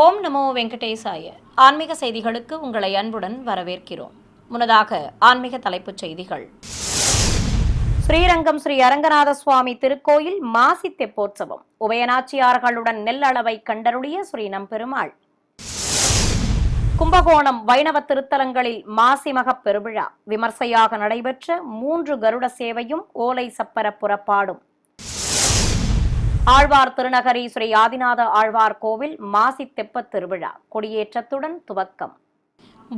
ஓம் நமோ வெங்கடேசாய. ஆன்மீக செய்திகளுக்கு உங்களை அன்புடன் வரவேற்கிறோம். முன்னதாக ஆன்மீக தலைப்புச் செய்திகள். ஸ்ரீரங்கம் ஸ்ரீ அரங்கநாத சுவாமி திருக்கோயில் மாசி தெப்போற்சவம். உபயநாச்சியார்களுடன் நெல்லளவை கண்டருளிய ஸ்ரீ நம்பெருமாள். கும்பகோணம் வைணவ திருத்தலங்களில் மாசி மகப் பெருவிழா விமர்சையாக நடைபெற்ற 3 கருட சேவையும் ஓலை சப்பர புறப்பாடும். ஆழ்வார் திருநகரி ஸ்ரீ ஆதிநாத ஆழ்வார் கோவில் மாசி தெப்பத் திருவிழா கொடியேற்றத்துடன் துவக்கம்.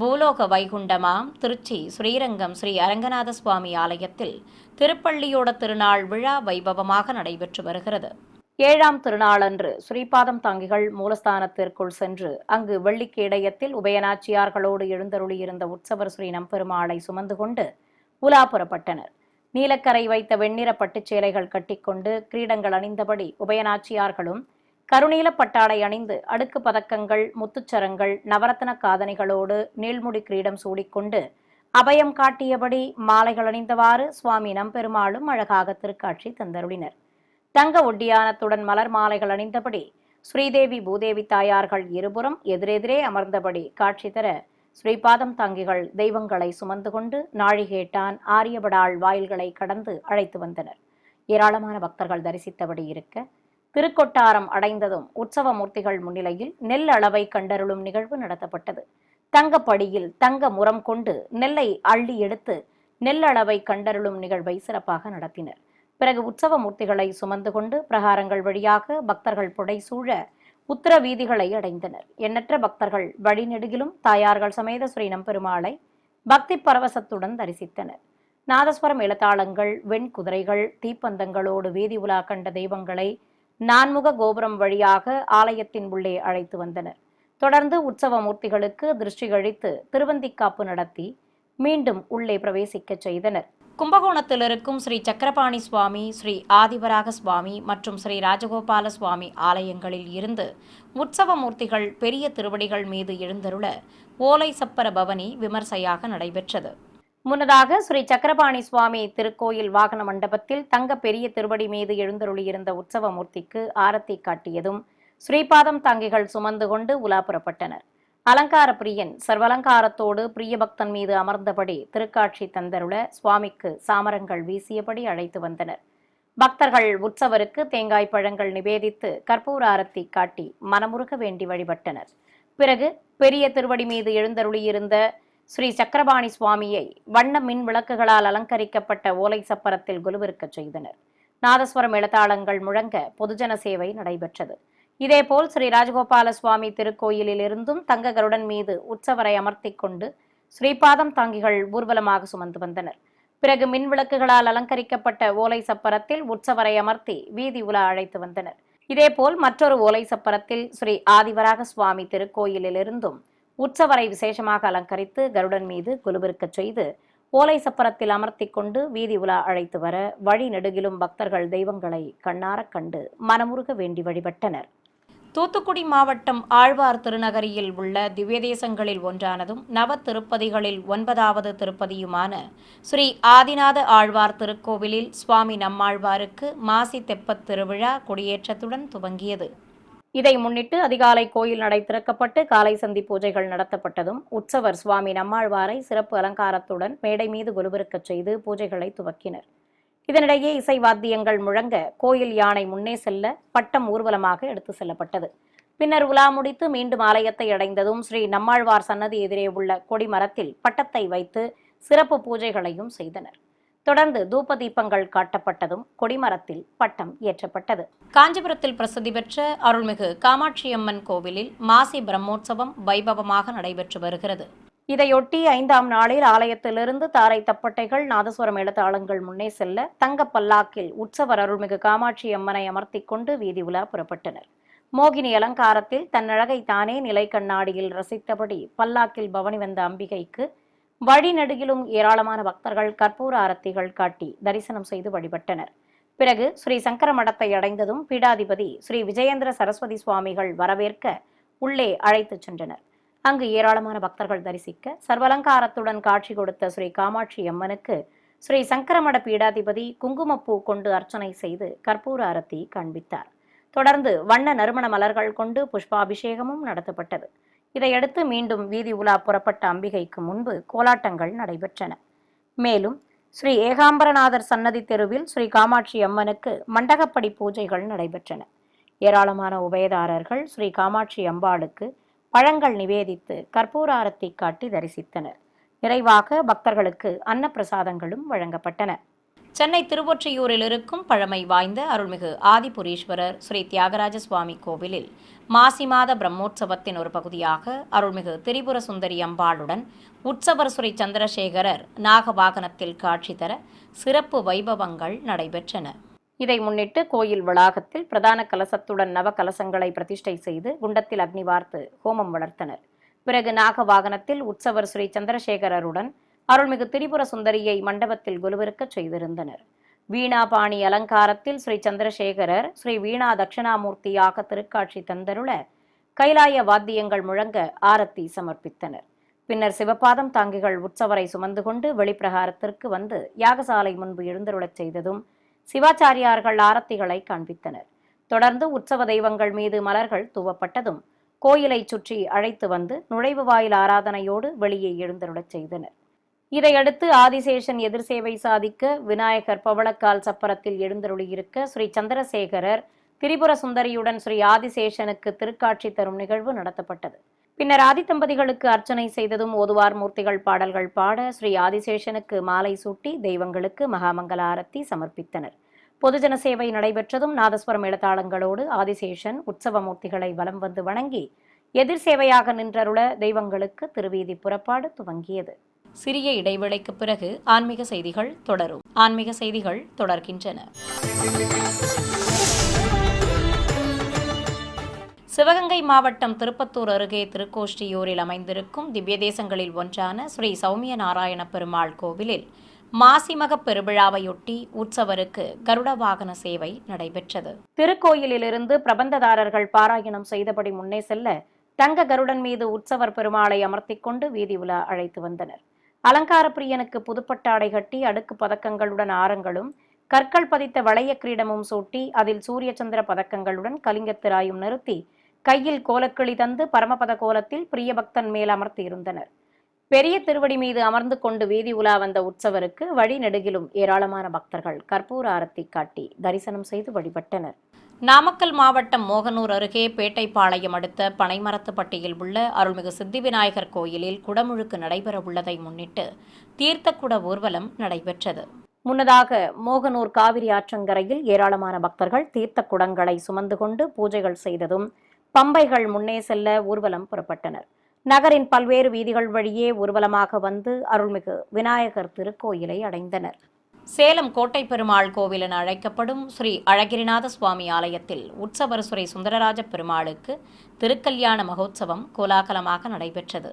பூலோக வைகுண்டமாம் திருச்சி ஸ்ரீரங்கம் ஸ்ரீ அரங்கநாத சுவாமி ஆலயத்தில் திருப்பள்ளியோட திருநாள் விழா வைபவமாக நடைபெற்று வருகிறது. 7ஆம் திருநாளன்று ஸ்ரீபாதம் தாங்கிகள் மூலஸ்தானத்திற்குள் சென்று அங்கு வெள்ளிக்கேடயத்தில் உபயநாச்சியார்களோடு எழுந்தருளியிருந்த உற்சவர் ஸ்ரீ நம்பெருமாளை சுமந்து கொண்டு உலா புறப்பட்டனர். நீலக்கரை வைத்த வெண்ணிற பட்டுச்சேலைகள் கட்டிக்கொண்டு கிரீடங்கள் அணிந்தபடி உபயநாச்சியார்களும் கருநீல பட்டாடை அணிந்து அடுக்கு பதக்கங்கள், முத்துச்சரங்கள், நவரத்ன காதணிகளோடு நீள்முடி கிரீடம் சூடிக்கொண்டு அபயம் காட்டியபடி மாலைகள் அணிந்தவாறு சுவாமி நம்பெருமாளும் அழகாக திருக்காட்சி தந்தருளினர். தங்க ஒட்டியானத்துடன் மலர் மாலைகள் அணிந்தபடி ஸ்ரீதேவி பூதேவி தாயார்கள் இருபுறம் எதிரெதிரே அமர்ந்தபடி காட்சி தர ஸ்ரீபாதம் தாங்கிகள் தெய்வங்களை சுமந்து கொண்டு நாழிகேட்டான் ஆரியபடாள் வாயில்களை கடந்து அழைத்து வந்தனர். ஏராளமான பக்தர்கள் தரிசித்தபடி இருக்க திருக்கொட்டாரம் அடைந்ததும் உற்சவ மூர்த்திகள் முன்னிலையில் நெல் அளவை கண்டருளும் நிகழ்வு நடத்தப்பட்டது. தங்கப்படியில் தங்க முறம் கொண்டு நெல்லை அள்ளி எடுத்து நெல் அளவை கண்டருளும் நிகழ்வை சிறப்பாக நடத்தினர். பிறகு உற்சவ மூர்த்திகளை சுமந்து கொண்டு பிரகாரங்கள் வழியாக பக்தர்கள் புடைசூழ உத்தர வீதிகளை அடைந்தனர். எண்ணற்ற பக்தர்கள் வழிநெடுகிலும் தாயார்கள் சமேத ஸ்ரீ நம்பெருமாளை பக்தி பரவசத்துடன் தரிசித்தனர். நாதஸ்வரம் எழுத்தாளங்கள், வெண்குதிரைகள், தீப்பந்தங்களோடு வீதி உலா கண்ட தெய்வங்களை 4முக கோபுரம் வழியாக ஆலயத்தின் உள்ளே அழைத்து வந்தனர். தொடர்ந்து உற்சவ மூர்த்திகளுக்கு திருஷ்டி கழித்து திருவந்திக்காப்பு நடத்தி மீண்டும் உள்ளே பிரவேசிக்க செய்தனர். கும்பகோணத்தில் இருக்கும் ஸ்ரீ சக்கரபாணி சுவாமி, ஸ்ரீ ஆதிவராக சுவாமி மற்றும் ஸ்ரீ ராஜகோபால சுவாமி ஆலயங்களில் இருந்து உற்சவ மூர்த்திகள் பெரிய திருவடிகள் மீது எழுந்தருள ஓலை சப்பர பவனி விமர்சையாக நடைபெற்றது. முன்னதாக ஸ்ரீ சக்கரபாணி சுவாமி திருக்கோயில் வாகன மண்டபத்தில் தங்க பெரிய திருவடி மீது எழுந்தருளியிருந்த உற்சவ மூர்த்திக்கு ஆரத்தி காட்டியதும் ஸ்ரீபாதம் தாங்கிகள் சுமந்து கொண்டு உலா புறப்பட்டனர். அலங்கார பிரியன் சர்வலங்காரத்தோடு பிரியபக்தன் மீது அமர்ந்தபடி திருக்காட்சி தந்தருள சுவாமிக்கு சாமரங்கள் வீசியபடி அழைத்து வந்தனர். பக்தர்கள் உற்சவருக்கு தேங்காய் பழங்கள் நிவேதித்து கற்பூர ஆரத்தி காட்டி மனமுருக வேண்டி வழிபட்டனர். பிறகு பெரிய திருவடி மீது எழுந்தருளியிருந்த ஸ்ரீ சக்கரபாணி சுவாமியை வண்ண மின் விளக்குகளால் அலங்கரிக்கப்பட்ட ஓலை சப்பரத்தில் குலுவிருக்கச் செய்தனர். நாதஸ்வரம் எழுத்தாளங்கள் முழங்க பொதுஜன சேவை நடைபெற்றது. இதேபோல் ஸ்ரீ ராஜகோபால சுவாமி திருக்கோயிலில் இருந்தும் தங்க கருடன் மீது உற்சவரை அமர்த்தி கொண்டு ஸ்ரீபாதம் தாங்கிகள் ஊர்வலமாக சுமந்து வந்தனர். பிறகு மின் விளக்குகளால் அலங்கரிக்கப்பட்ட ஓலை சப்பரத்தில் உற்சவரை அமர்த்தி வீதி உலா அழைத்து வந்தனர். இதேபோல் மற்றொரு ஓலை சப்பரத்தில் ஸ்ரீ ஆதிவராக சுவாமி திருக்கோயிலில் இருந்தும் உற்சவரை விசேஷமாக அலங்கரித்து கருடன் மீது குலுவிருக்கச் செய்து ஓலை சப்பரத்தில் அமர்த்தி கொண்டு வீதி உலா அழைத்து வர வழி நெடுகிலும் பக்தர்கள் தெய்வங்களை கண்ணாரக் கண்டு மனமுருக வேண்டி வழிபட்டனர். தூத்துக்குடி மாவட்டம் ஆழ்வார் திருநகரியில் உள்ள திவ்ய தேசங்களில் ஒன்றானதும் நவ திருப்பதிகளில் 9வது திருப்பதியுமான ஸ்ரீ ஆதிநாத ஆழ்வார் திருக்கோவிலில் சுவாமி நம்மாழ்வாருக்கு மாசி தெப்பத் திருவிழா கொடியேற்றத்துடன் துவங்கியது. இதை முன்னிட்டு அதிகாலை கோயில் நடை திறக்கப்பட்டு காலை சந்தி பூஜைகள் நடத்தப்பட்டதும் உற்சவர் சுவாமி நம்மாழ்வாரை சிறப்பு அலங்காரத்துடன் மேடை மீது குலுவிருக்கச் செய்து பூஜைகளை துவக்கினர். இதனிடையே இசை வாத்தியங்கள் முழங்க கோயில் யானை முன்னே செல்ல பட்டம் ஊர்வலமாக எடுத்து செல்லப்பட்டது. பின்னர் உலா முடித்து மீண்டும் ஆலயத்தை அடைந்ததும் ஸ்ரீ நம்மாழ்வார் சன்னதி எதிரே உள்ள கொடிமரத்தில் பட்டத்தை வைத்து சிறப்பு பூஜைகளையும் செய்தனர். தொடர்ந்து தூப தீபங்கள் காட்டப்பட்டதும் கொடிமரத்தில் பட்டம் ஏற்றப்பட்டது. காஞ்சிபுரத்தில் பிரசித்தி பெற்ற அருள்மிகு காமாட்சியம்மன் கோவிலில் மாசி பிரம்மோற்சவம் வைபவமாக நடைபெற்று வருகிறது. இதையொட்டி 5ஆம் நாளில் ஆலயத்திலிருந்து தாரை தப்பட்டைகள், நாதஸ்வரம் எழுத்தாளங்கள் முன்னே செல்ல தங்க பல்லாக்கில் உற்சவர் அருள்மிகு காமாட்சி அம்மனை அமர்த்தி கொண்டு வீதி உலா புறப்பட்டனர். மோகினி அலங்காரத்தில் தன்னழகை தானே நிலை கண்ணாடியில் ரசித்தபடி பல்லாக்கில் பவனி வந்த அம்பிகைக்கு வழிநெடுகிலும் ஏராளமான பக்தர்கள் கற்பூர ஆரத்திகள் காட்டி தரிசனம் செய்து வழிபட்டனர். பிறகு ஸ்ரீ சங்கர மடத்தை அடைந்ததும் பீடாதிபதி ஸ்ரீ விஜயேந்திர சரஸ்வதி சுவாமிகள் வரவேற்க உள்ளே அழைத்துச் சென்றனர். அங்கு ஏராளமான பக்தர்கள் தரிசிக்க சர்வலங்காரத்துடன் காட்சி கொடுத்த ஸ்ரீ காமாட்சி அம்மனுக்கு ஸ்ரீ சங்கரமட பீடாதிபதி குங்குமப்பூ கொண்டு அர்ச்சனை செய்து கற்பூர ஆரத்தி காண்பித்தார். தொடர்ந்து வண்ண நறுமண மலர்கள் கொண்டு புஷ்பாபிஷேகமும் நடத்தப்பட்டது. இதையடுத்து மீண்டும் வீதி உலா புறப்பட்ட அம்பிகைக்கு முன்பு கோலாட்டங்கள் நடைபெற்றன. மேலும் ஸ்ரீ ஏகாம்பரநாதர் சன்னதி தெருவில் ஸ்ரீ காமாட்சி அம்மனுக்கு மண்டகப்படி பூஜைகள் நடைபெற்றன. ஏராளமான உபயதாரர்கள் ஸ்ரீ காமாட்சி அம்பாளுக்கு பழங்கள் நிவேதித்து கற்பூர ஆரத்தி காட்டி தரிசித்தனர். நிறைவாக பக்தர்களுக்கு அன்னப்பிரசாதங்களும் வழங்கப்பட்டன. சென்னை திருவொற்றியூரில் இருக்கும் பழமை வாய்ந்த அருள்மிகு ஆதிபுரீஸ்வரர் ஸ்ரீ தியாகராஜ சுவாமி கோவிலில் மாசி மாத பிரம்மோற்சவத்தின் ஒரு பகுதியாக அருள்மிகு திரிபுர சுந்தரி அம்பாளுடன் உற்சவர் ஸ்ரீ சந்திரசேகரர் நாகவாகனத்தில் காட்சி தர சிறப்பு வைபவங்கள் நடைபெற்றன. இதை முன்னிட்டு கோயில் வளாகத்தில் பிரதான கலசத்துடன் நவ கலசங்களை பிரதிஷ்டை செய்து குண்டத்தில் அக்னி வார்த்து ஹோமம் வளர்த்தனர். பிறகு நாகவாகனத்தில் உற்சவர் ஸ்ரீ சந்திரசேகரருடன் அருள்மிகு திரிபுர சுந்தரியை மண்டபத்தில் குலுவிருக்கச் செய்திருந்தனர். வீணாபாணி அலங்காரத்தில் ஸ்ரீ சந்திரசேகரர் ஸ்ரீ வீணா தட்சிணாமூர்த்தியாக திருக்காட்சி தந்தருள கைலாய வாத்தியங்கள் முழங்க ஆரத்தி சமர்ப்பித்தனர். பின்னர் சிவபாதம் தாங்கிகள் உற்சவரை சுமந்து கொண்டு வெளிப்பிரகாரத்திற்கு வந்து யாகசாலை முன்பு எழுந்தருளச் செய்ததும் சிவாச்சாரியார்கள் ஆரத்திகளை காண்பித்தனர். தொடர்ந்து உற்சவ தெய்வங்கள் மீது மலர்கள் தூவப்பட்டதும் கோயிலை சுற்றி அழைத்து வந்து நுழைவு வாயில் ஆராதனையோடு வெளியே எழுந்தருளச் செய்தனர். இதையடுத்து ஆதிசேஷன் எதிர் சேவை சாதிக்க விநாயகர் பவளக்கால் சப்பரத்தில் எழுந்தருளியிருக்க ஸ்ரீ சந்திரசேகரர் திரிபுர சுந்தரியுடன் ஸ்ரீ ஆதிசேஷனுக்கு திருக்காட்சி தரும் நிகழ்வு நடத்தப்பட்டது. பின்னர் ஆதித்தம்பதிகளுக்கு அர்ச்சனை செய்ததும் ஓதுவார் மூர்த்திகள் பாடல்கள் பாட ஸ்ரீ ஆதிசேஷனுக்கு மாலை சூட்டி தெய்வங்களுக்கு மகாமங்கல ஆரத்தி சமர்ப்பித்தனர். பொதுஜன சேவை நடைபெற்றதும் நாதஸ்வரம் மேளதாளங்களோடு ஆதிசேஷன் உற்சவ மூர்த்திகளை வலம் வந்து வணங்கி எதிர் சேவையாக நின்றருள தெய்வங்களுக்கு திருவீதி புறப்பாடு துவங்கியது. சிறிய இடைவேளைக்கு பிறகு ஆன்மீக செய்திகள் தொடரும். ஆன்மீக செய்திகள் தொடர்கின்றன. சிவகங்கை மாவட்டம் திருப்பத்தூர் அருகே திருக்கோஷ்டியூரில் அமைந்திருக்கும் திவ்ய தேசங்களில் ஒன்றான ஸ்ரீ சௌமிய நாராயண பெருமாள் கோவிலில் மாசிமக பெருவிழாவையொட்டி உற்சவருக்கு கருட வாகன சேவை நடைபெற்றது. திருக்கோயிலிலிருந்து பிரபந்ததாரர்கள் பாராயணம் செய்தபடி முன்னே செல்ல தங்க கருடன் மீது உற்சவர் பெருமாளை அமர்த்திக் கொண்டு வீதி உலா அழைத்து வந்தனர். அலங்கார பிரியனுக்கு புதுப்பட்டாடை கட்டி அடுக்கு பதக்கங்களுடன் ஆரங்களும் கற்கள் பதித்த வளைய கிரீடமும் சூட்டி அதில் சூரிய சந்திர பதக்கங்களுடன் கலிங்கத்திராயும் நிறுத்தி கையில் கோலக்கிளி தந்து பரமபத கோலத்தில் பிரியபக்தன் மேல் அமர்த்தியிருந்தனர். பெரிய திருவடி மீது அமர்ந்து கொண்டு வீதி உலா வந்த உற்சவருக்கு வழி நெடுகிலும் ஏராளமான பக்தர்கள் கற்பூர ஆரத்தி காட்டி தரிசனம் செய்து வழிபட்டனர். நாமக்கல் மாவட்டம் மோகனூர் அருகே பேட்டைப்பாளையம் அடுத்த பனைமரத்துப்பட்டியில் உள்ள அருள்மிகு சித்தி விநாயகர் கோயிலில் குடமுழுக்கு நடைபெறவுள்ளதை முன்னிட்டு தீர்த்தக்குட ஊர்வலம் நடைபெற்றது. முன்னதாக மோகனூர் காவிரி ஆற்றங்கரையில் ஏராளமான பக்தர்கள் தீர்த்த குடங்களை சுமந்து கொண்டு பூஜைகள் செய்ததும் பம்பைகள் முன்னே செல்ல ஊர்வலம் புறப்பட்டனர். நகரின் பல்வேறு வீதிகள் வழியே ஊர்வலமாக வந்து அருள்மிகு விநாயகர் திருக்கோயிலை அடைந்தனர். சேலம் கோட்டை பெருமாள் கோவில் என அழைக்கப்படும் ஸ்ரீ அழகிரிநாத சுவாமி ஆலயத்தில் உற்சவர் ஸ்ரீ சுந்தரராஜ பெருமாளுக்கு திருக்கல்யாண மகோத்சவம் கோலாகலமாக நடைபெற்றது.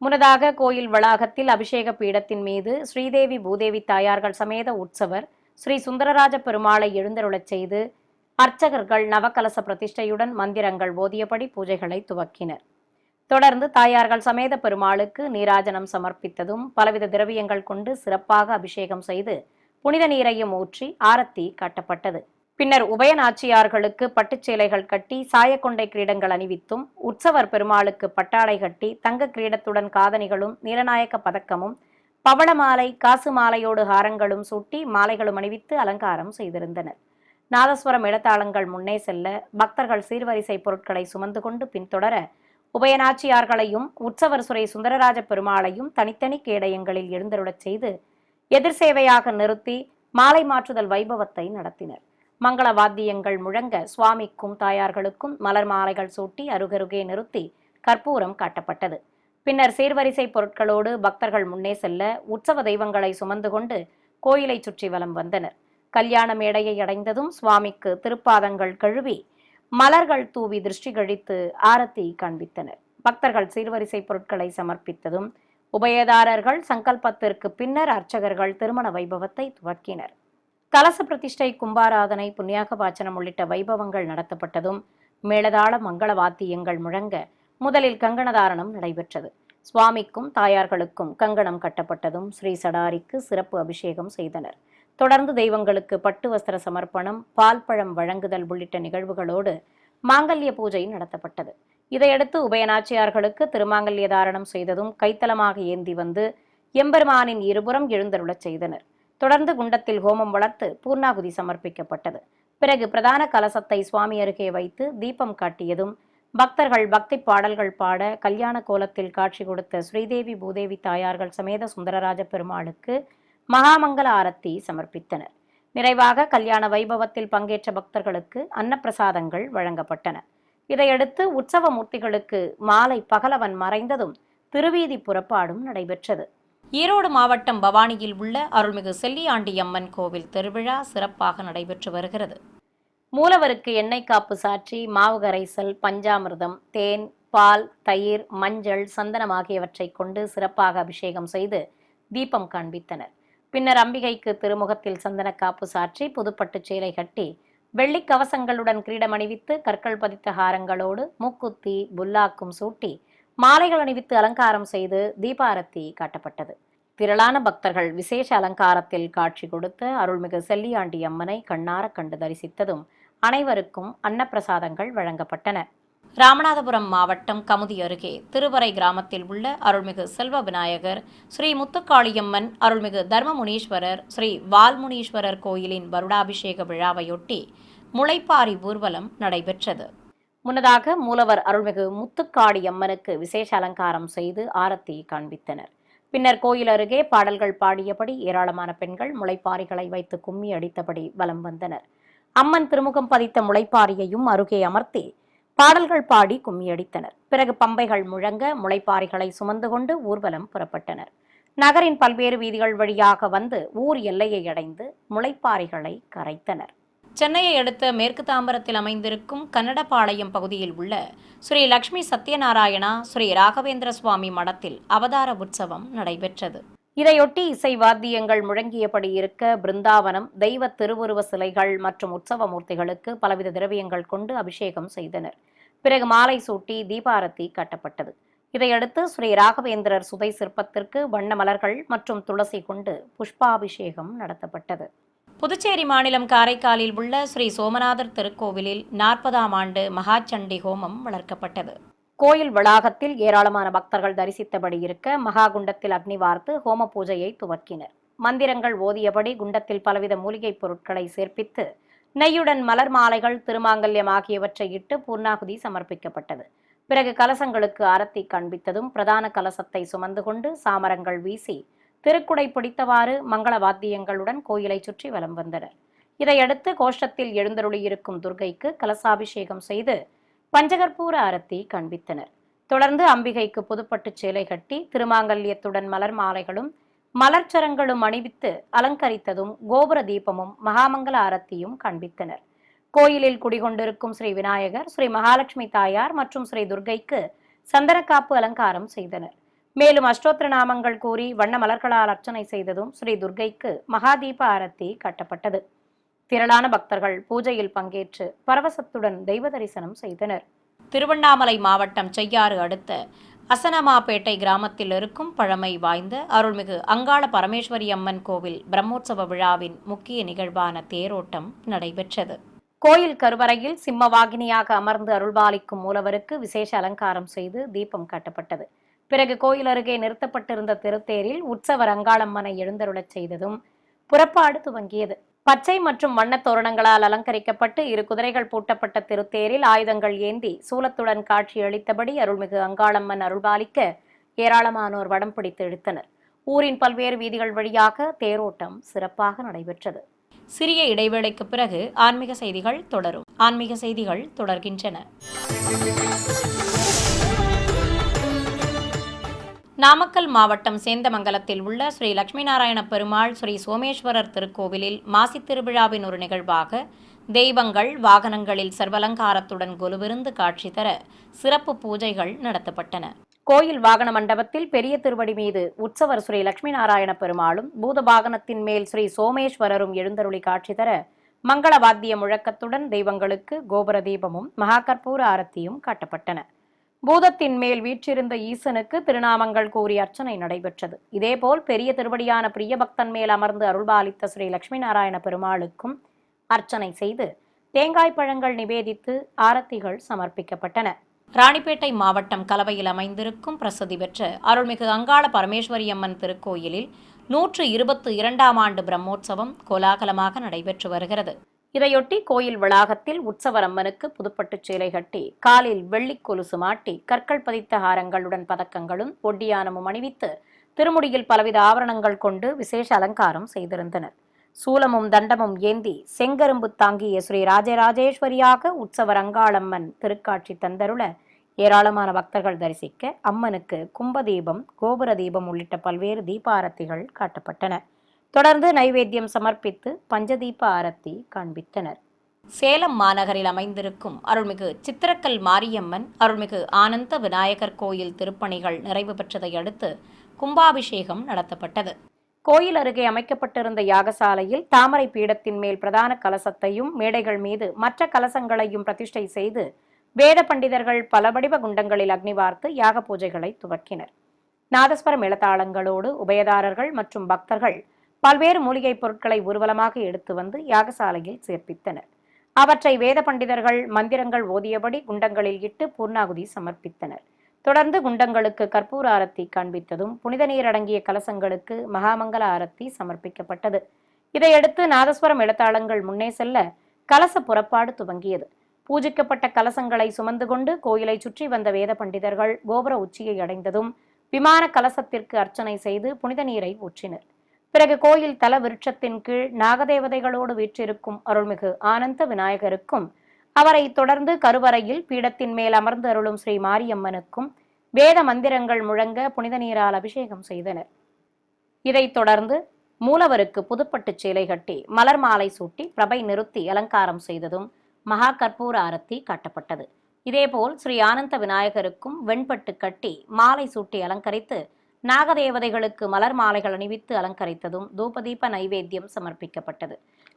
முன்னதாக கோயில் வளாகத்தில் அபிஷேக பீடத்தின் மீது ஸ்ரீதேவி பூதேவி தாயார்கள் சமேத உற்சவர் ஸ்ரீ சுந்தரராஜ பெருமாளை எழுந்தருளச் செய்து அர்ச்சகர்கள் நவகலச பிரதிஷ்டையுடன் மந்திரங்கள் ஓதியபடி பூஜைகளை துவக்கினர். தொடர்ந்து தாயார்கள் சமேத பெருமாளுக்கு நீராஜனம் சமர்ப்பித்ததும் பலவித திரவியங்கள் கொண்டு சிறப்பாக அபிஷேகம் செய்து புனித நீரையும் ஊற்றி ஆரத்தி காட்டப்பட்டது. பின்னர் உபயநாச்சியார்களுக்கு பட்டுச்சேலைகள் கட்டி சாயக்கொண்டை கிரீடங்கள் அணிவித்தும் உற்சவர் பெருமாளுக்கு பட்டாடை கட்டி தங்க கிரீடத்துடன் காதணிகளும் நீலநாயக்க பதக்கமும் பவள மாலை காசு மாலையோடு ஹாரங்களும் சூட்டி மாலைகளும் அணிவித்து அலங்காரம் செய்திருந்தனர். நாதஸ்வரம் இடத்தாளங்கள் முன்னே செல்ல பக்தர்கள் சீர்வரிசை பொருட்களை சுமந்து கொண்டு பின்தொடர உபயநாச்சியார்களையும் உற்சவர் சுரை சுந்தரராஜ பெருமாளையும் தனித்தனி கேடயங்களில் எழுந்தருளச் செய்து எதிர் சேவையாக நிறுத்தி மாலை மாற்றுதல் வைபவத்தை நடத்தினர். மங்கள வாத்தியங்கள் முழங்க சுவாமிக்கும் தாயார்களுக்கும் மலர் மாலைகள் சூட்டி அருகருகே நிறுத்தி கற்பூரம் காட்டப்பட்டது. பின்னர் சீர்வரிசை பொருட்களோடு பக்தர்கள் முன்னே செல்ல உற்சவ தெய்வங்களை சுமந்து கொண்டு கோயிலை சுற்றி வலம் வந்தனர். கல்யாண மேடையை அடைந்ததும் சுவாமிக்கு திருப்பாதங்கள் கழுவி மலர்கள் தூவி திருஷ்டி கழித்து ஆரத்தி காண்பித்தனர். பக்தர்கள் சீர்வரிசை பொருட்களை சமர்ப்பித்ததும் உபயதாரர்கள் சங்கல்பத்திற்கு பின்னர் அர்ச்சகர்கள் திருமண வைபவத்தை துவக்கினர். கலச பிரதிஷ்டை, கும்பாராதனை, புண்ணியாக வாச்சனம் உள்ளிட்ட வைபவங்கள் நடத்தப்பட்டதும் மேளதாள மங்கள வாத்தியங்கள் முழங்க முதலில் கங்கணதாரணம் நடைபெற்றது. சுவாமிக்கும் தாயார்களுக்கும் கங்கணம் கட்டப்பட்டதும் ஸ்ரீ சடாரிக்கு சிறப்பு அபிஷேகம் செய்தனர். தொடர்ந்து தெய்வங்களுக்கு பட்டு வஸ்திர சமர்ப்பணம், பால் பழம் வழங்குதல் உள்ளிட்ட நிகழ்வுகளோடு மாங்கல்ய பூஜை நடத்தப்பட்டது. இதையடுத்து உபயநாச்சியார்களுக்கு திருமாங்கல்ய தாரணம் செய்ததும் கைத்தலமாக ஏந்தி வந்து எம்பெருமானின் இருபுறம் எழுந்தருளச் செய்தனர். தொடர்ந்து குண்டத்தில் ஹோமம் வளர்த்து பூர்ணாகுதி சமர்ப்பிக்கப்பட்டது. பிறகு பிரதான கலசத்தை சுவாமி அருகே வைத்து தீபம் காட்டியதும் பக்தர்கள் பக்தி பாடல்கள் பாட கல்யாண கோலத்தில் காட்சி கொடுத்த ஸ்ரீதேவி பூதேவி தாயார்கள் சமேத சுந்தரராஜ பெருமாளுக்கு மகாமங்கல ஆரத்தி சமர்ப்பித்தனர். நிறைவாக கல்யாண வைபவத்தில் பங்கேற்ற பக்தர்களுக்கு அன்னப்பிரசாதங்கள் வழங்கப்பட்டன. இதையடுத்து உற்சவ மூர்த்திகளுக்கு மாலை பகலவன் மறைந்ததும் திருவீதி புறப்பாடும் நடைபெற்றது. ஈரோடு மாவட்டம் பவானியில் உள்ள அருள்மிகு செல்லியாண்டியம்மன் கோவில் திருவிழா சிறப்பாக நடைபெற்று வருகிறது. மூலவருக்கு எண்ணெய் காப்பு சாற்றி மாவு கரைசல், பஞ்சாமிர்தம், தேன், பால், தயிர், மஞ்சள், சந்தனம் ஆகியவற்றை கொண்டு சிறப்பாக அபிஷேகம் செய்து தீபம் காண்பித்தனர். பின்னர் அம்பிகைக்கு திருமுகத்தில் சந்தன காப்பு சாற்றி புதுப்பட்டு சேலை கட்டி வெள்ளி கவசங்களுடன் கிரீடம் அணிவித்து கற்கள் பதித்த ஹாரங்களோடு மூக்குத்தி புல்லாக்கும் சூட்டி மாலைகள் அணிவித்து அலங்காரம் செய்து தீபாரத்தி காட்டப்பட்டது. திரளான பக்தர்கள் விசேஷ அலங்காரத்தில் காட்சி கொடுத்த அருள்மிகு செல்லியாண்டி அம்மனை கண்ணார கண்டு தரிசித்ததும் அனைவருக்கும் அன்னப்பிரசாதங்கள் வழங்கப்பட்டன. ராமநாதபுரம் மாவட்டம் கமுதி அருகே திருவரை கிராமத்தில் உள்ள அருள்மிகு செல்வ விநாயகர், ஸ்ரீ முத்துக்காளியம்மன், அருள்மிகு தர்மமுனீஸ்வரர், ஸ்ரீ வால்முனீஸ்வரர் கோயிலின் வருடாபிஷேக விழாவையொட்டி முளைப்பாரி ஊர்வலம் நடைபெற்றது. முன்னதாக மூலவர் அருள்மிகு முத்துக்காளியம்மனுக்கு விசேஷ அலங்காரம் செய்து ஆரத்தி காண்பித்தனர். பின்னர் கோயில் அருகே பாடல்கள் பாடியபடி ஏராளமான பெண்கள் முளைப்பாரிகளை வைத்து கும்மி அடித்தபடி வலம் வந்தனர். அம்மன் திருமுகம் பதித்த முளைப்பாரியையும் அருகே அமர்த்தி பாடல்கள் பாடி கும்மியடித்தனர். பிறகு பம்பைகள் முழங்க முளைப்பாரிகளை சுமந்து கொண்டு ஊர்வலம் புறப்பட்டனர். நகரின் பல்வேறு வீதிகள் வழியாக வந்து ஊர் எல்லையை அடைந்து முளைப்பாரிகளை கரைத்தனர். சென்னையை அடுத்த மேற்கு தாம்பரத்தில் அமைந்திருக்கும் கன்னடபாளையம் பகுதியில் உள்ள ஸ்ரீ லட்சுமி சத்யநாராயணா ஸ்ரீ ராகவேந்திர சுவாமி மடத்தில் அவதார உற்சவம் நடைபெற்றது. இதையொட்டி இசை வாத்தியங்கள் முழங்கியபடி இருக்க பிருந்தாவனம், தெய்வ திருவுருவ சிலைகள் மற்றும் உற்சவ மூர்த்திகளுக்கு பலவித திரவியங்கள் கொண்டு அபிஷேகம் செய்தனர். பிறகு மாலை சூட்டி தீபாரத்தி காட்டப்பட்டது. இதையடுத்து ஸ்ரீ ராகவேந்திரர் சுதை சிற்பத்திற்கு வண்ண மலர்கள் மற்றும் துளசி கொண்டு புஷ்பாபிஷேகம் நடத்தப்பட்டது. புதுச்சேரி மாநிலம் காரைக்காலில் உள்ள ஸ்ரீ சோமநாதர் திருக்கோவிலில் 40ஆம் ஆண்டு மகாச்சண்டி ஹோமம் வளர்க்கப்பட்டது. கோயில் வளாகத்தில் ஏராளமான பக்தர்கள் தரிசித்தபடி இருக்க மகாகுண்டத்தில் அக்னி வார்த்து ஹோம பூஜையை துவக்கினர். மந்திரங்கள் ஓதியபடி குண்டத்தில் பலவித மூலிகைப் பொருட்களை சேர்ப்பித்து நெய்யுடன் மலர் மாலைகள், திருமாங்கல்யம் ஆகியவற்றை இட்டு பூர்ணாகுதி சமர்ப்பிக்கப்பட்டது. பிறகு கலசங்களுக்கு ஆரத்தி காண்பித்ததும் பிரதான கலசத்தை சுமந்து கொண்டு சாமரங்கள் வீசி திருக்குடை பிடித்தவாறு மங்கள வாத்தியங்களுடன் கோயிலை சுற்றி வலம் வந்தனர். இதையடுத்து கோஷ்டத்தில் எழுந்தருளியிருக்கும் துர்க்கைக்கு கலசாபிஷேகம் செய்து பஞ்சகற்பூர ஆரத்தி காண்பித்தனர். தொடர்ந்து அம்பிகைக்கு புதுப்பட்டு சேலை கட்டி திருமாங்கல்யத்துடன் மலர் மாலைகளும் மலர்ச்சரங்களும் அணிவித்து அலங்கரித்ததும் கோபுர தீபமும் மகாமங்கல ஆரத்தியும் காண்பித்தனர். கோயிலில் குடிகொண்டிருக்கும் ஸ்ரீ விநாயகர், ஸ்ரீ மகாலட்சுமி தாயார் மற்றும் ஸ்ரீ துர்க்கைக்கு சந்தனக்காப்பு அலங்காரம் செய்தனர். மேலும் அஷ்டோத்திர நாமங்கள் கூறி வண்ண மலர்களால் அர்ச்சனை செய்ததும் ஸ்ரீ துர்க்கைக்கு மகாதீப ஆரத்தி காட்டப்பட்டது. திரளான பக்தர்கள் பூஜையில் பங்கேற்று பரவசத்துடன் தெய்வ தரிசனம் செய்தனர். திருவண்ணாமலை மாவட்டம் செய்யாறு அடுத்த அசனமாப்பேட்டை கிராமத்தில் இருக்கும் பழமை வாய்ந்த அருள்மிகு அங்காள பரமேஸ்வரி அம்மன் கோவில் பிரம்மோற்சவ விழாவின் முக்கிய நிகழ்வான தேரோட்டம் நடைபெற்றது. கோயில் கருவறையில் சிம்மவாகினியாக அமர்ந்து அருள்பாலிக்கும் மூலவருக்கு விசேஷ அலங்காரம் செய்து தீபம் காட்டப்பட்டது. பிறகு கோயில் அருகே நிறுத்தப்பட்டிருந்த திருத்தேரில் உற்சவர் அங்காளம்மனை எழுந்தருளச் செய்ததும் புறப்பாடு துவங்கியது. பச்சை மற்றும் வண்ணத் தோரணங்களால் அலங்கரிக்கப்பட்டு 2 குதிரைகள் பூட்டப்பட்ட திருத்தேரில் ஆயுதங்கள் ஏந்தி சூலத்துடன் காட்சி அளித்தபடி அருள்மிகு அங்காளம்மன் அருள்பாலிக்க ஏராளமானோர் வடம் பிடித்து இழுத்தனர். ஊரின் பல்வேறு வீதிகள் வழியாக தேரோட்டம் சிறப்பாக நடைபெற்றது. சிறிய இடைவேளைக்கு பிறகு ஆன்மீக செய்திகள் தொடரும். ஆன்மீக செய்திகள் தொடர்கின்றன. நாமக்கல் மாவட்டம் சேந்தமங்கலத்தில் உள்ள ஸ்ரீ லட்சுமி நாராயண பெருமாள் ஸ்ரீ சோமேஸ்வரர் திருக்கோவிலில் மாசி திருவிழாவின் ஒரு நிகழ்வாக தெய்வங்கள் வாகனங்களில் சர்வலங்காரத்துடன் கொலுவிருந்து காட்சி தர சிறப்பு பூஜைகள் நடத்தப்பட்டன. கோயில் வாகன மண்டபத்தில் பெரிய திருவடி மீது உற்சவர் ஸ்ரீ லட்சுமி நாராயண பெருமாளும் பூத வாகனத்தின் மேல் ஸ்ரீ சோமேஸ்வரரும் எழுந்தருளி காட்சி தர மங்கள வாத்திய முழக்கத்துடன் தெய்வங்களுக்கு கோபுர தீபமும் மகாகற்பூர ஆரத்தியும் காட்டப்பட்டன. பூதத்தின் மேல் வீற்றிருந்த ஈசனுக்கு திருநாமங்கள் கூறி அர்ச்சனை நடைபெற்றது. இதேபோல் பெரிய திருவடியான பிரியபக்தன் மேல் அமர்ந்து அருள்பாலித்த ஸ்ரீ லட்சுமி நாராயண பெருமாளுக்கும் அர்ச்சனை செய்து தேங்காய் பழங்கள் நிவேதித்து ஆரத்திகள் சமர்ப்பிக்கப்பட்டன. ராணிப்பேட்டை மாவட்டம் கலவையில் அமைந்திருக்கும் பிரசித்தி பெற்ற அருள்மிகு அங்காள பரமேஸ்வரி அம்மன் திருக்கோயிலில் 122ஆம் ஆண்டு பிரம்மோற்சவம் கோலாகலமாக நடைபெற்று வருகிறது. இதையொட்டி கோயில் வளாகத்தில் உற்சவர் அம்மனுக்கு புதுப்பட்டுச் சேலை கட்டி காலில் வெள்ளிக் கொலுசு மாட்டி கற்கள் பதித்த ஹாரங்களுடன் பதக்கங்களும் ஒட்டியானமும் அணிவித்து திருமுடியில் பலவித ஆபரணங்கள் கொண்டு விசேஷ அலங்காரம் செய்திருந்தனர். சூலமும் தண்டமும் ஏந்தி செங்கரும்பு தாங்கிய ஸ்ரீ ராஜராஜேஸ்வரியாக உற்சவர் அங்காளம்மன் திருக்காட்சி தந்தருள ஏராளமான பக்தர்கள் தரிசிக்க அம்மனுக்கு கும்பதீபம், கோபுர தீபம் உள்ளிட்ட பல்வேறு தீபாரத்திகள் காட்டப்பட்டன. தொடர்ந்து நைவேத்தியம் சமர்ப்பித்து பஞ்சதீப ஆரத்தி காண்பித்தனர். சேலம் மாநகரில் அமைந்திருக்கும் அருள்மிகு சித்திரக்கல் மாரியம்மன், அருள்மிகு ஆனந்த விநாயகர் கோயில் திருப்பணிகள் நிறைவு பெற்றதை அடுத்து கும்பாபிஷேகம் நடத்தப்பட்டது. கோயில் அருகே அமைக்கப்பட்டிருந்த யாகசாலையில் தாமரை பீடத்தின் மேல் பிரதான கலசத்தையும் மேடைகள் மீது மற்ற கலசங்களையும் பிரதிஷ்டை செய்து வேத பண்டிதர்கள் பல வடிவ குண்டங்களில் அக்னி வார்த்து யாக பூஜைகளை துவக்கினர். நாதஸ்வர மேளதாளங்களோடு உபயதாரர்கள் மற்றும் பக்தர்கள் பல்வேறு மூலிகைப் பொருட்களை ஊர்வலமாக எடுத்து வந்து யாகசாலையில் சேர்ப்பித்தனர். அவற்றை வேத பண்டிதர்கள் மந்திரங்கள் ஓதியபடி குண்டங்களில் இட்டு பூர்ணாகுதி சமர்ப்பித்தனர். தொடர்ந்து குண்டங்களுக்கு கற்பூர ஆரத்தி காண்பித்ததும் புனித நீர் அடங்கிய கலசங்களுக்கு மகாமங்கல ஆரத்தி சமர்ப்பிக்கப்பட்டது. இதையடுத்து நாதஸ்வர மேளதாளங்கள் முன்னே செல்ல கலச புறப்பாடு துவங்கியது. பூஜிக்கப்பட்ட கலசங்களை சுமந்து கொண்டு கோயிலை சுற்றி வந்த வேத பண்டிதர்கள் கோபுர உச்சியை அடைந்ததும் விமான கலசத்திற்கு அர்ச்சனை செய்து புனித நீரை ஊற்றினர். பிறகு கோயில் தல விருட்சத்தின் கீழ் நாகதேவதைகளோடு வீற்றிருக்கும் அருள்மிகு ஆனந்த விநாயகருக்கும் அவரை தொடர்ந்து கருவறையில் பீடத்தின் மேல் அமர்ந்து அருளும் ஸ்ரீ மாரியம்மனுக்கும் வேத மந்திரங்கள் முழங்க புனித நீரால் அபிஷேகம் செய்தனர். இதைத் தொடர்ந்து மூலவருக்கு புதுப்பட்டுச் சேலை கட்டி மலர் மாலை சூட்டி பிரபை நிறுத்தி அலங்காரம் செய்ததும் மகா கற்பூர ஆரத்தி காட்டப்பட்டது. இதேபோல் ஸ்ரீ ஆனந்த விநாயகருக்கும் வெண்பட்டு கட்டி மாலை சூட்டி அலங்கரித்து நாகதேவதைகளுக்கு மலர் மாலைகள் அணிவித்து அலங்கரித்ததும் தூபதீப நைவேத்தியம் சமர்ப்பிக்கப்பட்டது.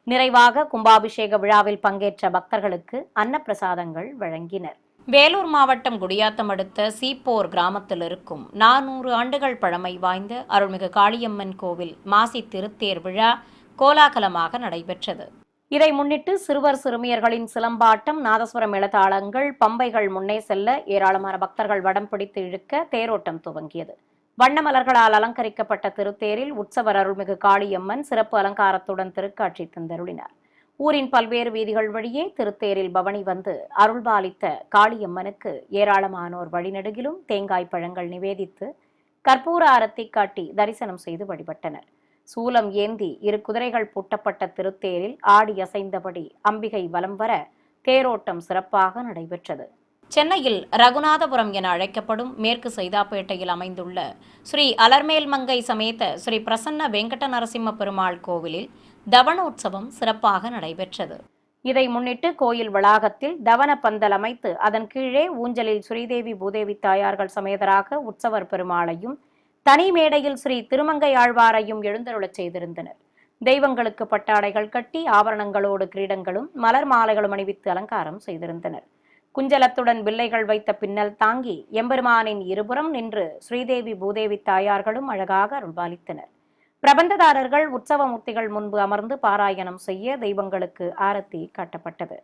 நிறைவாக கும்பாபிஷேக விழாவில் பங்கேற்ற பக்தர்களுக்கு அன்னப்பிரசாதங்கள் வழங்கினர். வேலூர் மாவட்டம் குடியாத்தம் அடுத்த சீப்போர் கிராமத்தில் இருக்கும் 400 ஆண்டுகள் பழமை வாய்ந்த அருள்மிகு காளியம்மன் கோவில் மாசி திருத்தேர் விழா கோலாகலமாக நடைபெற்றது. இதை முன்னிட்டு சிறுவர் சிறுமியர்களின் சிலம்பாட்டம், நாதஸ்வர மேளதாளங்கள், பம்பைகள் முன்னே செல்ல ஏராளமான பக்தர்கள் வடம் பிடித்து இழுக்க தேரோட்டம் துவங்கியது. வண்ண மலர்களால் அலங்கரிக்கப்பட்ட திருத்தேரில் உற்சவர் அருள்மிகு காளியம்மன் சிறப்பு அலங்காரத்துடன் திருக்காட்சி தந்தருளினார். ஊரின் பல்வேறு வீதிகள் வழியே திருத்தேரில் பவனி வந்து அருள்பாலித்த காளியம்மனுக்கு ஏராளமானோர் வழிநெடுகிலும் தேங்காய் பழங்கள் நிவேதித்து கற்பூர ஆரத்தி காட்டி தரிசனம் செய்து வழிபட்டனர். சூலம் ஏந்தி 2 குதிரைகள் பூட்டப்பட்ட திருத்தேரில் ஆடி அசைந்தபடி அம்பிகை வலம் வர தேரோட்டம் சிறப்பாக நடைபெற்றது. சென்னையில் ரகுநாதபுரம் என அழைக்கப்படும் மேற்கு சைதாப்பேட்டையில் அமைந்துள்ள ஸ்ரீ அலர்மேல்மங்கை சமேத ஸ்ரீ பிரசன்ன வெங்கட நரசிம்ம பெருமாள் கோவிலில் தவனோற்சவம் சிறப்பாக நடைபெற்றது. இதை முன்னிட்டு கோயில் வளாகத்தில் தவன பந்தல் அமைத்து அதன் கீழே ஊஞ்சலில் ஸ்ரீதேவி பூதேவி தாயார்கள் சமேதராக உற்சவர் பெருமாளையும் தனி மேடையில் ஸ்ரீ திருமங்கை ஆழ்வாரையும் எழுந்தருளச் செய்திருந்தனர். தெய்வங்களுக்கு பட்டாடைகள் கட்டி ஆபரணங்களோடு கிரீடங்களும் மலர் மாலைகளும் அணிவித்து அலங்காரம் செய்திருந்தனர். குஞ்சலத்துடன் வில்லைகள் வைத்த பின்னல் தாங்கி எம்பெருமானின் இருபுறம் நின்று ஸ்ரீதேவி பூதேவி தாயார்களும் அழகாக அருள்பாலித்தனர். பிரபந்ததாரர்கள் உற்சவமூர்த்திகள் முன்பு அமர்ந்து பாராயணம் செய்ய தெய்வங்களுக்கு ஆரத்தி காட்டப்பட்டது.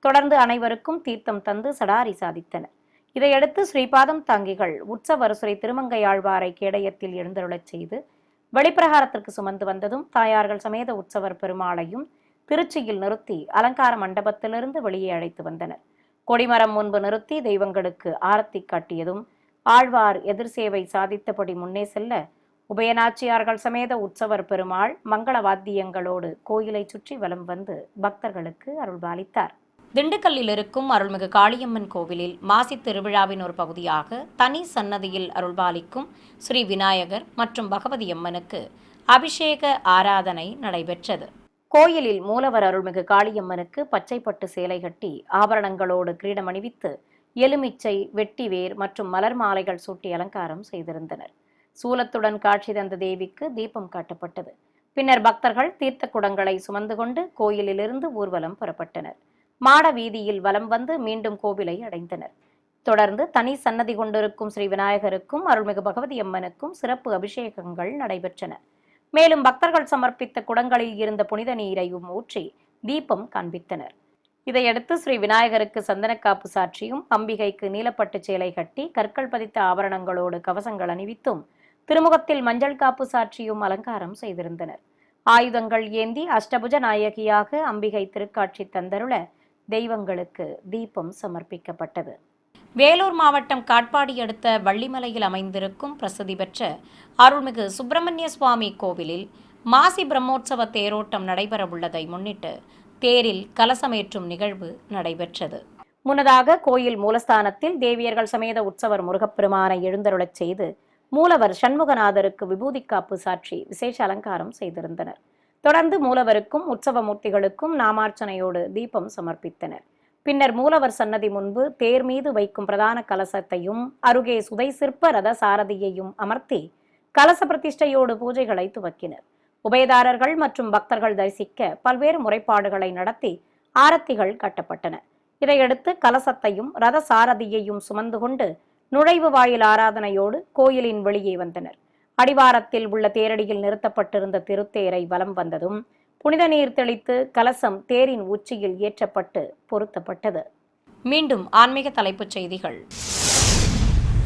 தொடர்ந்து அனைவருக்கும் தீர்த்தம் தந்து சடாரி சாதித்தனர். இதையடுத்து ஸ்ரீபாதம் தாங்கிகள் உற்சவர் ஸ்ரீ திருமங்கை ஆழ்வாரை கேடயத்தில் எழுந்தருளச் செய்து வெளிப்பிரகாரத்திற்கு சுமந்து வந்ததும் தாயார்கள் சமேத உற்சவர் பெருமாளையும் திருச்சியில் நிறுத்தி அலங்கார மண்டபத்திலிருந்து வெளியே அழைத்து வந்தனர். கொடிமரம் முன்பு நிறுத்தி தெய்வங்களுக்கு ஆரத்தி காட்டியதும் ஆழ்வார் எதிர் சேவை சாதித்தபடி முன்னே செல்ல உபயநாச்சியார்கள் சமேத உற்சவர் பெருமாள் மங்கள வாத்தியங்களோடு கோயிலை சுற்றி வலம் வந்து பக்தர்களுக்கு அருள்பாலித்தார். திண்டுக்கல்லில் இருக்கும் அருள்மிகு காளியம்மன் கோவிலில் மாசி திருவிழாவின் ஒரு பகுதியாக தனி சன்னதியில் அருள்பாலிக்கும் ஸ்ரீ விநாயகர் மற்றும் பகவதி அம்மனுக்கு அபிஷேக ஆராதனை நடைபெற்றது. கோயிலில் மூலவர் அருள்மிகு காளியம்மனுக்கு பச்சைப்பட்டு சேலை கட்டி ஆபரணங்களோடு கிரீடம் அணிவித்து எலுமிச்சை, வெட்டிவேர் மற்றும் மலர் மாலைகள் சூட்டி அலங்காரம் செய்திருந்தனர். சூலத்துடன் காட்சி தந்த தேவிக்கு தீபம் காட்டப்பட்டது. பின்னர் பக்தர்கள் தீர்த்த குடங்களை சுமந்து கொண்டு கோயிலிலிருந்து ஊர்வலம் புறப்பட்டனர். மாட வீதியில் வலம் வந்து மீண்டும் கோவிலை அடைந்தனர். தொடர்ந்து தனி சன்னதி கொண்டிருக்கும் ஸ்ரீ விநாயகருக்கும் அருள்மிகு பகவதி அம்மனுக்கும் சிறப்பு அபிஷேகங்கள் நடைபெற்றன. மேலும் பக்தர்கள் சமர்ப்பித்த குடங்களில் இருந்த புனித நீரையும் ஊற்றி தீபம் காண்பித்தனர். இதையடுத்து ஸ்ரீ விநாயகருக்கு சந்தனக்காப்பு சாற்றியும், அம்பிகைக்கு நீலப்பட்டு சேலை கட்டி கற்கள் பதித்த ஆபரணங்களோடு கவசங்கள் அணிவித்தும், திருமுகத்தில் மஞ்சள் காப்பு சாற்றியும் அலங்காரம் செய்திருந்தனர். ஆயுதங்கள் ஏந்தி அஷ்டபுஜ நாயகியாக அம்பிகை திருக்காட்சி தந்தருள தெய்வங்களுக்கு தீபம் சமர்ப்பிக்கப்பட்டது. வேலூர் மாவட்டம் காட்பாடி அடுத்த வள்ளிமலையில் அமைந்திருக்கும் பிரசித்தி பெற்ற அருள்மிகு சுப்பிரமணிய சுவாமி கோவிலில் மாசி பிரம்மோற்சவ தேரோட்டம் நடைபெறவுள்ளதை முன்னிட்டு தேரில் கலசமேற்றும் நிகழ்வு நடைபெற்றது. முன்னதாக கோயில் மூலஸ்தானத்தில் தேவியர்கள் சமேத உற்சவர் முருகப்பெருமானை எழுந்தருளச் செய்து மூலவர் சண்முகநாதருக்கு விபூதி காப்பு சாற்றி விசேஷ அலங்காரம் செய்திருந்தனர். தொடர்ந்து மூலவருக்கும் உற்சவ மூர்த்திகளுக்கும் நாமார்ச்சனையோடு தீபம் சமர்ப்பித்தனர். பின்னர் மூலவர் சன்னதி முன்பு தேர் மீது வைக்கும் பிரதான கலசத்தையும் அருகே சுதை சிற்ப ரத சாரதியையும் அமர்த்தி கலச பிரதிஷ்டையோடு பூஜைகளை துவக்கினர். உபயதாரர்கள் மற்றும் பக்தர்கள் தரிசிக்க பல்வேறு முறைப்பாடுகளை நடத்தி ஆரத்திகள் கட்டப்பட்டன. இதையடுத்து கலசத்தையும் ரத சாரதியையும் சுமந்து கொண்டு நுழைவு வாயில் ஆராதனையோடு கோயிலின் வெளியே வந்தனர். அடிவாரத்தில் உள்ள தேரடியில் நிறுத்தப்பட்டிருந்த திருத்தேரை வலம் வந்ததும் புனித நீர் தெளித்து கலசம் தேரின் உச்சியில் ஏற்றப்பட்டு பொருத்தப்பட்டது. மீண்டும் ஆன்மீக தலைப்புச் செய்திகள்.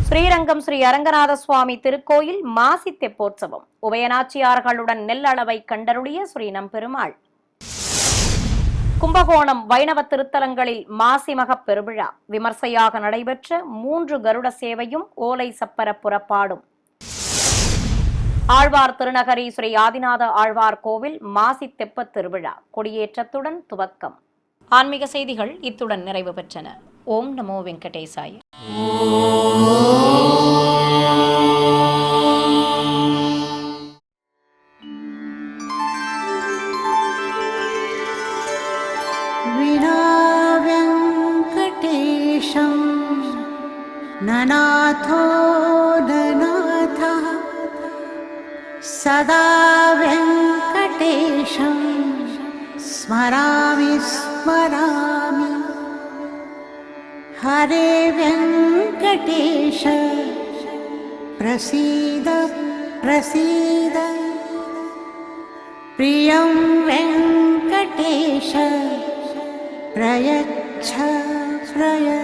ஸ்ரீரங்கம் ஸ்ரீ அரங்கநாத சுவாமி திருக்கோயில் மாசி தெப்போற்சவம். உபயநாச்சியார்களுடன் நெல் அளவை கண்டருளிய ஸ்ரீ நம்பெருமாள். கும்பகோணம் வைணவ திருத்தலங்களில் மாசி மகப் பெருவிழா விமர்சையாக நடைபெற்ற 3 கருட சேவையும் ஓலை சப்பர புறப்பாடும். ஆழ்வார் திருநகரி ஸ்ரீ ஆதிநாத ஆழ்வார் கோவில் மாசி தெப்பத் திருவிழா கொடியேற்றத்துடன் துவக்கம். ஆன்மீக செய்திகள் இத்துடன் நிறைவு பெற்றன. ஓம் நமோ வெங்கடேசாய. ननाथो ननाथः सदा वेङ्कटेशं स्मरामि स्मरामि. हरे वेङ्कटेश प्रसीद प्रसीद. प्रियं वेङ्कटेश प्रयच्छ प्रयच्छ.